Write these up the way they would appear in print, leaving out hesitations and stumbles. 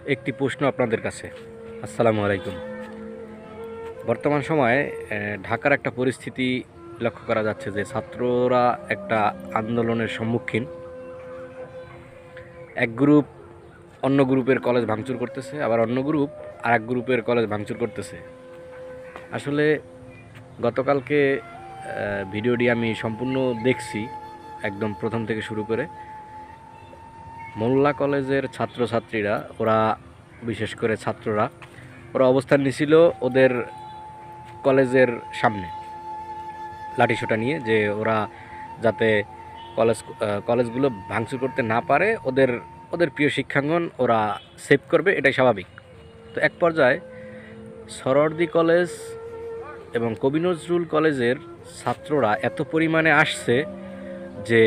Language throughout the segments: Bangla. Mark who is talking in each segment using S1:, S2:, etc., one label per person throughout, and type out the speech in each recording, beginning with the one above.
S1: একটি প্রশ্ন আপনাদের কাছে। আসসালামু আলাইকুম। বর্তমান সময়ে ঢাকার একটা পরিস্থিতি লক্ষ্য করা যাচ্ছে যে ছাত্ররা একটা আন্দোলনের সম্মুখীন। এক গ্রুপ অন্য গ্রুপের কলেজ ভাঙচুর করতেছে, আবার অন্য গ্রুপ আরেক গ্রুপের কলেজ ভাঙচুর করতেছে। আসলে গতকালকে ভিডিওটি আমি সম্পূর্ণ দেখছি, একদম প্রথম থেকে শুরু করে। মোল্লা কলেজের ছাত্রছাত্রীরা, ওরা বিশেষ করে ছাত্ররা, ওরা অবস্থান নিছিল ওদের কলেজের সামনে লাঠিসোঁটা নিয়ে, যে ওরা যাতে কলেজগুলো ভাঙচুর করতে না পারে, ওদের ওদের প্রিয় শিক্ষাঙ্গন ওরা সেভ করবে, এটাই স্বাভাবিক। তো এক পর্যায়ে সরোয়ার্দী কলেজ এবং কবি নজরুল কলেজের ছাত্ররা এত পরিমাণে আসছে যে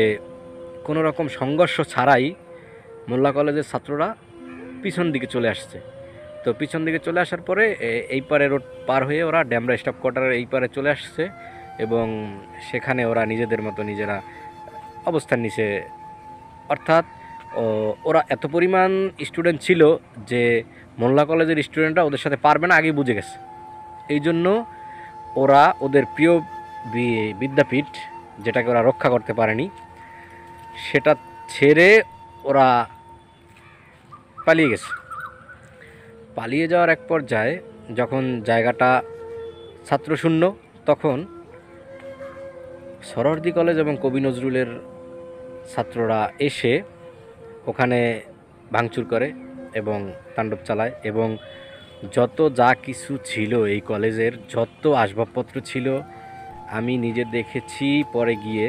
S1: কোনো রকম সংঘর্ষ ছাড়াই মোল্লা কলেজের ছাত্ররা পিছন দিকে চলে আসছে। তো পিছন দিকে চলে আসার পরে এই পারে রোড পার হয়ে ওরা ড্যামরা স্টাফ কোয়ার্টারের এই পারে চলে আসছে এবং সেখানে ওরা নিজেদের মতো নিজেরা অবস্থান নিছে। অর্থাৎ ওরা এত পরিমাণ স্টুডেন্ট ছিল যে মোল্লা কলেজের স্টুডেন্টরা ওদের সাথে পারবে না, আগেই বুঝে গেছে। এই জন্য ওরা ওদের প্রিয় বিদ্যাপীঠ, যেটাকে ওরা রক্ষা করতে পারেনি, সেটা ছেড়ে ওরা পালিয়ে গেছে। পালিয়ে যাওয়ার এক পর্যায়ে যখন জায়গাটা ছাত্রশূন্য, তখন সরোয়ার্দী কলেজ এবং কবি নজরুলের ছাত্ররা এসে ওখানে ভাঙচুর করে এবং তাণ্ডব চালায়, এবং যত যা কিছু ছিল এই কলেজের, যত আসবাবপত্র ছিল আমি নিজে দেখেছি। পরে গিয়ে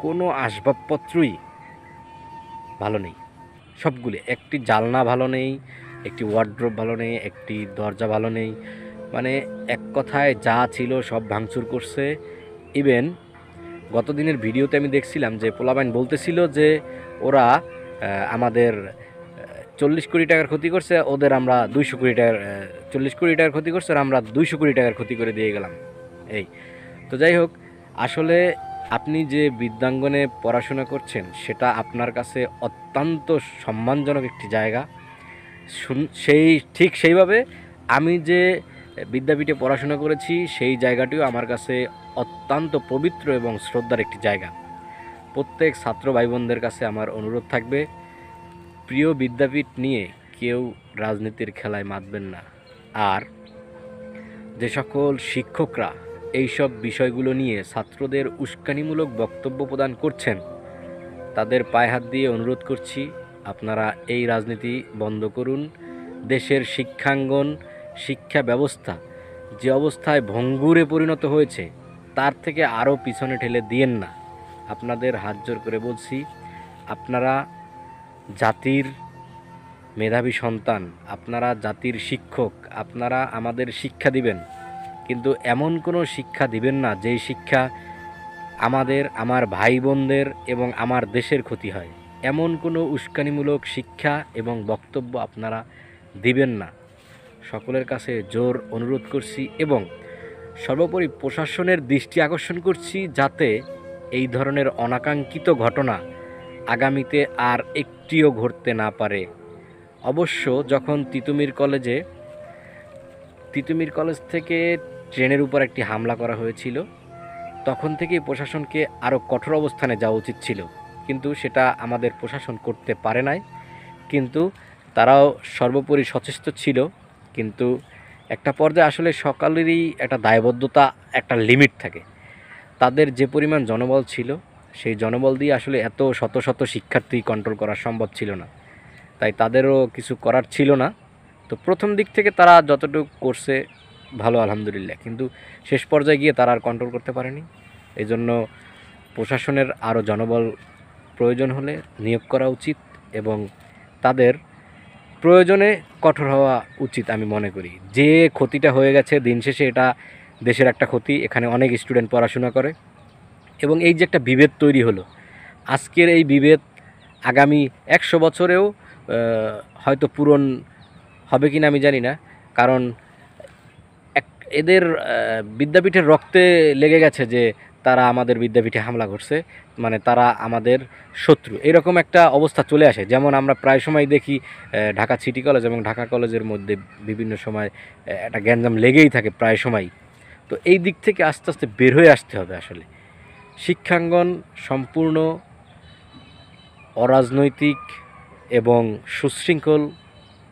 S1: কোনো আসবাবপত্রই ভালো নেই, সবগুলো। একটি জালনা ভালো নেই, একটি ওয়ার্ড্রোব ভালো নেই, একটি দরজা ভালো নেই। মানে এক কথায় যা ছিল সব ভাঙচুর করছে। ইভেন গত দিনের ভিডিওতে আমি দেখছিলাম যে পোলাপাইন বলতেছিল যে ওরা আমাদের 40 কোটি টাকার ক্ষতি করছে, ওদের আমরা 200 কোটি টাকার 40 কোটি টাকার ক্ষতি করছে, আর আমরা 200 কোটি টাকার ক্ষতি করে দিয়ে গেলাম। এই তো যাই হোক, আসলে আপনি যে বিদ্যাঙ্গনে পড়াশোনা করছেন সেটা আপনার কাছে অত্যন্ত সম্মানজনক একটি জায়গা। সেইভাবে আমি যে বিদ্যাপীঠে পড়াশোনা করেছি সেই জায়গাটিও আমার কাছে অত্যন্ত পবিত্র এবং শ্রদ্ধার একটি জায়গা। প্রত্যেক ছাত্র ভাই বোনদের কাছে আমার অনুরোধ থাকবে, প্রিয় বিদ্যাপীঠ নিয়ে কেউ রাজনীতির খেলায় মাতবেন না। আর যে সকল শিক্ষকরা এইসব বিষয়গুলো নিয়ে ছাত্রদের উস্কানিমূলক বক্তব্য প্রদান করছেন, তাদের পায়ে হাত দিয়ে অনুরোধ করছি, আপনারা এই রাজনীতি বন্ধ করুন। দেশের শিক্ষাঙ্গন, শিক্ষা ব্যবস্থা যে অবস্থায় ভঙ্গুরে পরিণত হয়েছে, তার থেকে আরও পিছনে ঠেলে দিয়েন না। আপনাদের হাত জোর করে বলছি, আপনারা জাতির মেধাবী সন্তান, আপনারা জাতির শিক্ষক, আপনারা আমাদের শিক্ষা দিবেন, কিন্তু এমন কোনো শিক্ষা দিবেন না যেই শিক্ষা আমার ভাই বোনদের এবং আমার দেশের ক্ষতি হয়। এমন কোনো উস্কানিমূলক শিক্ষা এবং বক্তব্য আপনারা দিবেন না। সকলের কাছে জোর অনুরোধ করছি, এবং সর্বোপরি প্রশাসনের দৃষ্টি আকর্ষণ করছি যাতে এই ধরনের অনাকাঙ্ক্ষিত ঘটনা আগামীতে আর একটিও ঘটতে না পারে। অবশ্য যখন তিতুমির কলেজ থেকে ট্রেনের উপর একটি হামলা করা হয়েছিল, তখন থেকেই প্রশাসনকে আরও কঠোর অবস্থানে যাওয়া উচিত ছিল, কিন্তু সেটা আমাদের প্রশাসন করতে পারে নাই। কিন্তু তারাও সর্বোপরি সচেষ্ট ছিল, কিন্তু একটা পর্যায়ে আসলে সকালেরই একটা দায়বদ্ধতা, একটা লিমিট থাকে। তাদের যে পরিমাণ জনবল ছিল, সেই জনবল দিয়ে আসলে এত শত শত শিক্ষার্থী কন্ট্রোল করা সম্ভব ছিল না, তাই তাদেরও কিছু করার ছিল না। তো প্রথম দিক থেকে তারা যতটুকু করছে ভালো, আলহামদুলিল্লাহ, কিন্তু শেষ পর্যায়ে গিয়ে তারা আর কন্ট্রোল করতে পারেনি। এই জন্য প্রশাসনের আরও জনবল প্রয়োজন হলে নিয়োগ করা উচিত, এবং তাদের প্রয়োজনে কঠোর হওয়া উচিত আমি মনে করি। যে ক্ষতিটা হয়ে গেছে, দিন শেষে এটা দেশের একটা ক্ষতি, এখানে অনেক স্টুডেন্ট পড়াশোনা করে, এবং এই যে একটা বিভেদ তৈরি হলো, আজকের এই বিভেদ আগামী 100 বছরেও হয়তো পূরণ হবে কি না আমি জানি না। কারণ এদের বিদ্যাপীঠের রক্তে লেগে গেছে যে তারা আমাদের বিদ্যাপীঠে হামলা করছে, মানে তারা আমাদের শত্রু, এরকম একটা অবস্থা চলে আসে। যেমন আমরা প্রায় সময় দেখি ঢাকা সিটি কলেজ এবং ঢাকা কলেজের মধ্যে বিভিন্ন সময় একটা গ্যাঞ্জাম লেগেই থাকে প্রায় সময়ই। তো এই দিক থেকে আস্তে আস্তে বের হয়ে আসতে হবে। আসলে শিক্ষাঙ্গন সম্পূর্ণ অরাজনৈতিক এবং সুশৃঙ্খল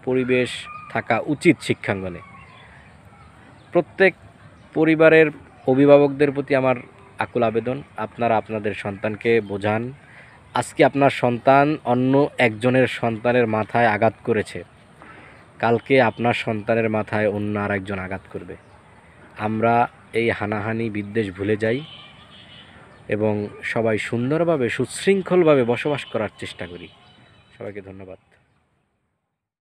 S1: পরিবেশ থাকা উচিত শিক্ষাঙ্গনে। প্রত্যেক পরিবারের অভিভাবকদের প্রতি আমার আকুল আবেদন, আপনারা আপনাদের সন্তানকে বোঝান। আজকে আপনার সন্তান অন্য একজনের সন্তানের মাথায় আঘাত করেছে, কালকে আপনার সন্তানের মাথায় অন্য আরেকজন আঘাত করবে। আমরা এই হানাহানি বিদ্বেষ ভুলে যাই এবং সবাই সুন্দরভাবে সুশৃঙ্খলভাবে বসবাস করার চেষ্টা করি। সবাইকে ধন্যবাদ।